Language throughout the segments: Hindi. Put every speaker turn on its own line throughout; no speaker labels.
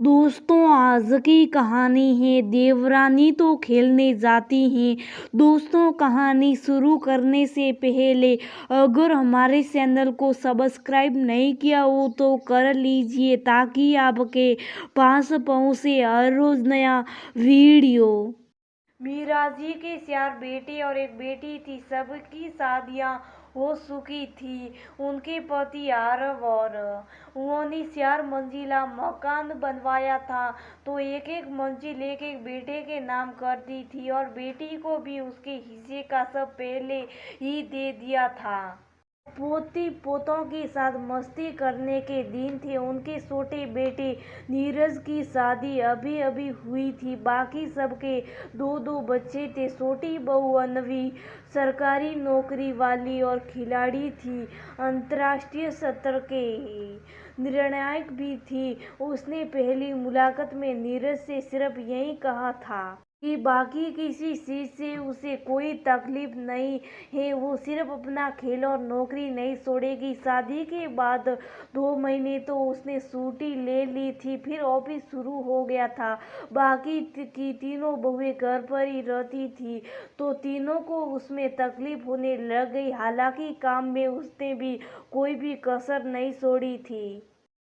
दोस्तों, आज की कहानी है देवरानी तो खेलने जाती हैं। दोस्तों, कहानी शुरू करने से पहले अगर हमारे चैनल को सब्सक्राइब नहीं किया हो तो कर लीजिए ताकि आपके पास पहुंचे हर रोज नया वीडियो। मीरा जी के 4 बेटे और एक बेटी थी। सबकी शादियां हो चुकी थी। उनके पति अरब और उन्होंने 4 मंजिला मकान बनवाया था, तो एक एक मंजिल एक एक बेटे के नाम कर दी थी और बेटी को भी उसके हिस्से का सब पहले ही दे दिया था। पोती पोतों के साथ मस्ती करने के दिन थे। उनके छोटे बेटे नीरज की शादी अभी अभी हुई थी। बाकी सबके दो दो बच्चे थे। छोटी बहू अन्वी सरकारी नौकरी वाली और खिलाड़ी थी, अंतर्राष्ट्रीय स्तर के निर्णायक भी थी। उसने पहली मुलाकात में नीरज से सिर्फ यही कहा था कि बाकी किसी चीज से उसे कोई तकलीफ नहीं है, वो सिर्फ अपना खेल और नौकरी नहीं छोड़ेगी। शादी के बाद 2 महीने तो उसने छुट्टी ले ली थी, फिर ऑफिस शुरू हो गया था। बाकी की तीनों बहुएं घर पर ही रहती थी, तो तीनों को उसमें तकलीफ होने लग गई। हालांकि काम में उसने भी कोई भी कसर नहीं छोड़ी थी।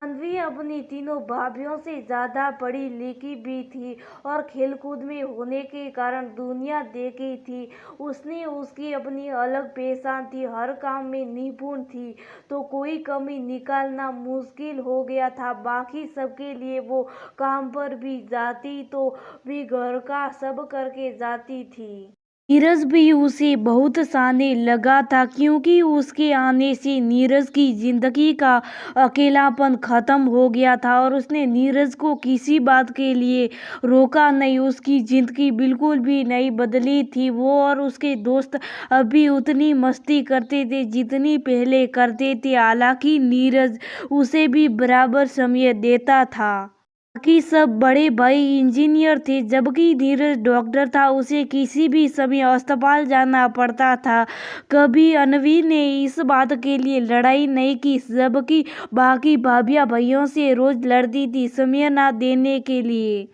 अन्वी अपनी तीनों भाभियों से ज्यादा पढ़ी लिखी भी थी और खेलकूद में होने के कारण दुनिया देखी थी। उसने उसकी अपनी अलग पहचान थी, हर काम में निपुण थी, तो कोई कमी निकालना मुश्किल हो गया था। बाकी सबके लिए वो काम पर भी जाती तो भी घर का सब करके जाती थी। नीरज भी उसे बहुत साने लगा था, क्योंकि उसके आने से नीरज की जिंदगी का अकेलापन खत्म हो गया था और उसने नीरज को किसी बात के लिए रोका नहीं। उसकी जिंदगी बिल्कुल भी नहीं बदली थी। वो और उसके दोस्त अभी उतनी मस्ती करते थे जितनी पहले करते थे। हालांकि नीरज उसे भी बराबर समय देता था। बाकी सब बड़े भाई इंजीनियर थे, जबकि नीरज डॉक्टर था। उसे किसी भी समय अस्पताल जाना पड़ता था। कभी अन्वी ने इस बात के लिए लड़ाई नहीं की, जबकि बाकी भाभियां भाइयों से रोज लड़ती थी समय न देने के लिए।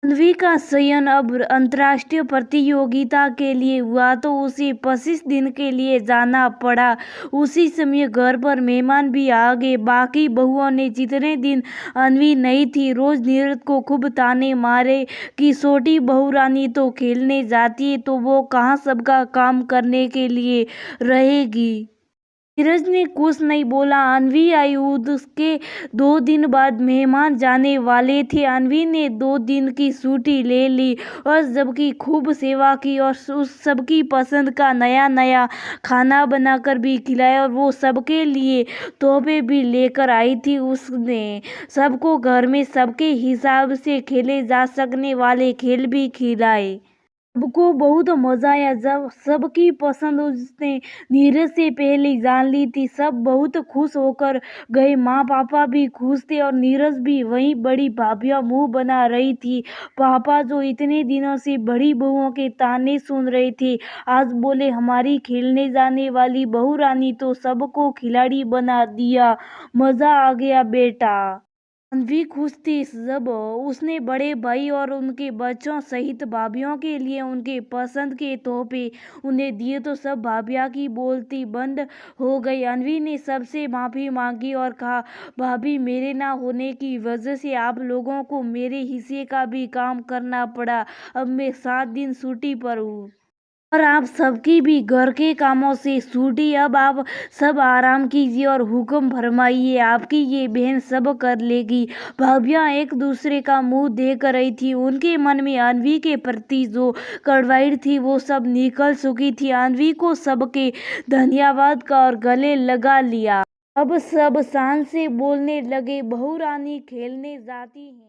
अन्वी का चयन अब अंतर्राष्ट्रीय प्रतियोगिता के लिए हुआ, तो उसे 25 दिन के लिए जाना पड़ा। उसी समय घर पर मेहमान भी आ गए। बाकी बहुओं ने जितने दिन अन्वी नहीं थी, रोज नीरज को खूब ताने मारे कि छोटी बहू रानी तो खेलने जाती है, तो वो कहाँ सबका काम करने के लिए रहेगी। नीरज ने कुछ नहीं बोला। अन्वी आई। उसके 2 दिन बाद मेहमान जाने वाले थे। अन्वी ने 2 दिन की छुट्टी ले ली और सबकी खूब सेवा की और उस सबकी पसंद का नया नया खाना बनाकर भी खिलाया और वो सबके लिए तोहफे भी लेकर आई थी। उसने सबको घर में सबके हिसाब से खेले जा सकने वाले खेल भी खिलाए। सबको बहुत मजा आया। जब सबकी पसंद उसने नीरज से पहले जान ली थी, सब बहुत खुश होकर गए। माँ पापा भी खुश थे और नीरज भी। वहीं बड़ी भाभियां मुंह बना रही थी। पापा जो इतने दिनों से बड़ी बहुओं के ताने सुन रहे थे, आज बोले हमारी खेलने जाने वाली बहू रानी तो सबको खिलाड़ी बना दिया। मजा आ गया बेटा। अन्वी खुश थी जब उसने बड़े भाई और उनके बच्चों सहित भाभियों के लिए उनके पसंद के तोहफे उन्हें दिए, तो सब भाभियां की बोलती बंद हो गई। अन्वी ने सबसे माफी मांगी और कहा, भाभी, मेरे ना होने की वजह से आप लोगों को मेरे हिस्से का भी काम करना पड़ा। अब मैं 7 दिन छुट्टी पर हूँ और आप सबकी भी घर के कामों से छूटी। अब आप सब आराम कीजिए और हुक्म फरमाइए, आपकी ये बहन सब कर लेगी। भाभियां एक दूसरे का मुंह देख रही थी। उनके मन में अन्वी के प्रति जो कड़वाई थी वो सब निकल चुकी थी। अन्वी को सबके धन्यवाद का और गले लगा लिया। अब सब शान से बोलने लगे, बहू रानी खेलने जाती है।